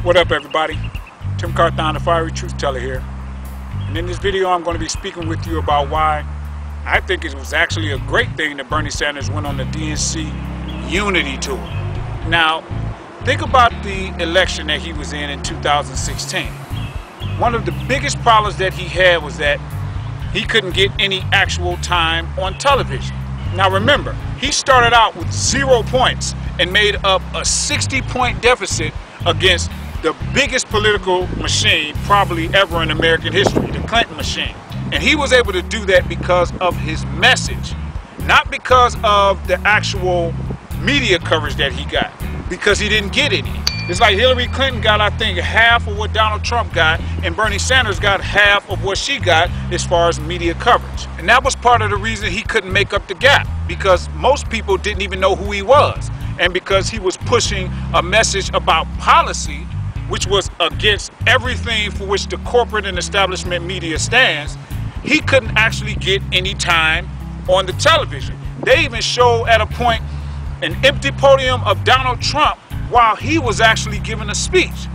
What up, everybody? Tim Carthon, the Fiery Truth Teller here. And in this video, I'm going to be speaking with you about why I think it was actually a great thing that Bernie Sanders went on the DNC Unity Tour. Now, think about the election that he was in 2016. One of the biggest problems that he had was that he couldn't get any actual time on television. Now remember, he started out with 0 points and made up a 60-point deficit against the biggest political machine probably ever in American history, the Clinton machine. And he was able to do that because of his message, not because of the actual media coverage that he got, because he didn't get any. It's like Hillary Clinton got, I think, half of what Donald Trump got, and Bernie Sanders got half of what she got as far as media coverage. And that was part of the reason he couldn't make up the gap, because most people didn't even know who he was. And because he was pushing a message about policy, which was against everything for which the corporate and establishment media stands, he couldn't actually get any time on the television. They even showed at a point an empty podium of Donald Trump while he was actually giving a speech.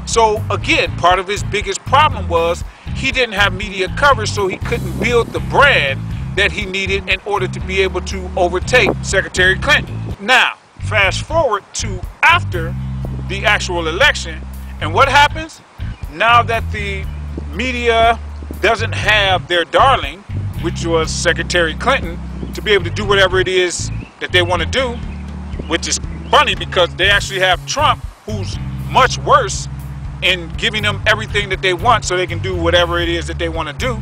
So again, part of his biggest problem was he didn't have media coverage, so he couldn't build the brand that he needed in order to be able to overtake Secretary Clinton. Now, fast forward to after the actual election, and what happens? Now that the media doesn't have their darling, which was Secretary Clinton, to be able to do whatever it is that they want to do, which is funny because they actually have Trump, who's much worse in giving them everything that they want so they can do whatever it is that they want to do.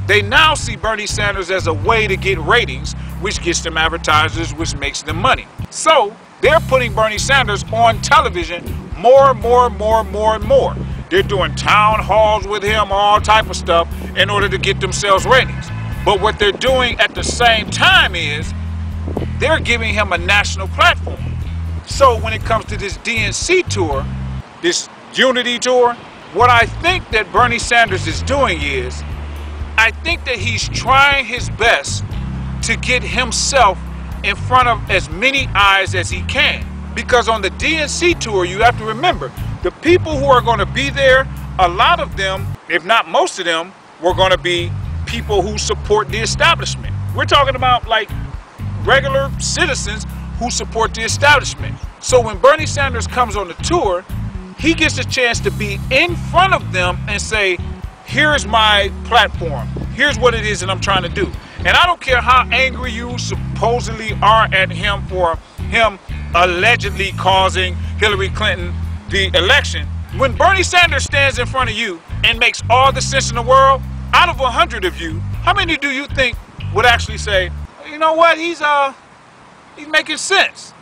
They now see Bernie Sanders as a way to get ratings, which gets them advertisers, which makes them money. So they're putting Bernie Sanders on television more and more. They're doing town halls with him, all type of stuff, in order to get themselves ratings. But what they're doing at the same time is they're giving him a national platform. So when it comes to this DNC tour, this Unity tour, what I think that Bernie Sanders is doing is, I think that he's trying his best to get himself in front of as many eyes as he can. Because on the DNC tour, you have to remember, the people who are going to be there, a lot of them, if not most of them, were going to be people who support the establishment. We're talking about like regular citizens who support the establishment. So when Bernie Sanders comes on the tour, he gets a chance to be in front of them and say, here's my platform. Here's what it is that I'm trying to do. And I don't care how angry you supposedly are at him for him allegedly causing Hillary Clinton the election. When Bernie Sanders stands in front of you and makes all the sense in the world, out of 100 of you, how many do you think would actually say, you know what, he's making sense?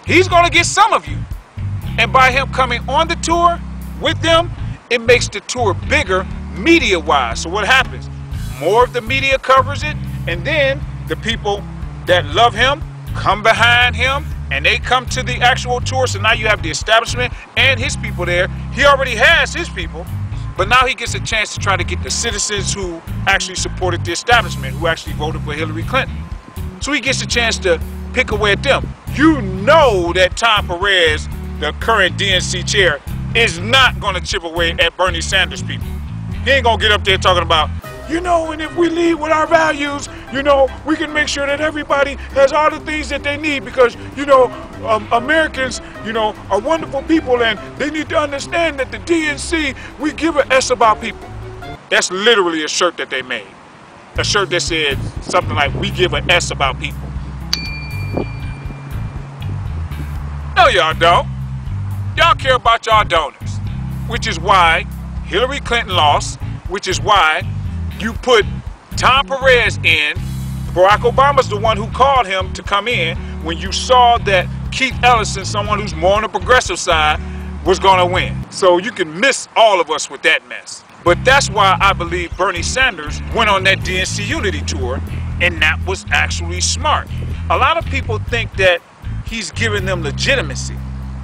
He's gonna get some of you. And by him coming on the tour with them, it makes the tour bigger media-wise. So what happens? More of the media covers it, and then the people that love him come behind him, and they come to the actual tour. So now you have the establishment and his people there. He already has his people, but now he gets a chance to try to get the citizens who actually supported the establishment, who actually voted for Hillary Clinton. So he gets a chance to pick away at them. You know that Tom Perez, the current DNC chair, is not going to chip away at Bernie Sanders people. He ain't going to get up there talking about, you know, and if we lead with our values, you know, we can make sure that everybody has all the things that they need because, you know, Americans, you know, are wonderful people and they need to understand that the DNC, we give an S about people. That's literally a shirt that they made. A shirt that said something like, we give an S about people. No, y'all don't. Y'all care about y'all donors, which is why Hillary Clinton lost, which is why you put Tom Perez in. Barack Obama's the one who called him to come in when you saw that Keith Ellison, someone who's more on the progressive side, was going to win. So you can miss all of us with that mess. But that's why I believe Bernie Sanders went on that DNC Unity tour, and that was actually smart. A lot of people think that he's giving them legitimacy,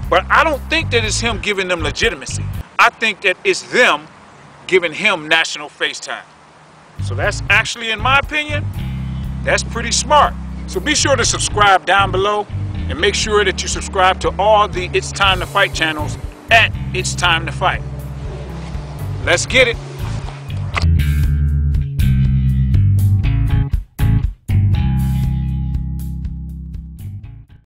but I don't think that it's him giving them legitimacy. I think that it's them giving him national face time. So that's actually, in my opinion, that's pretty smart. So be sure to subscribe down below and make sure that you subscribe to all the It's Time to Fight channels at It's Time to Fight. Let's get it.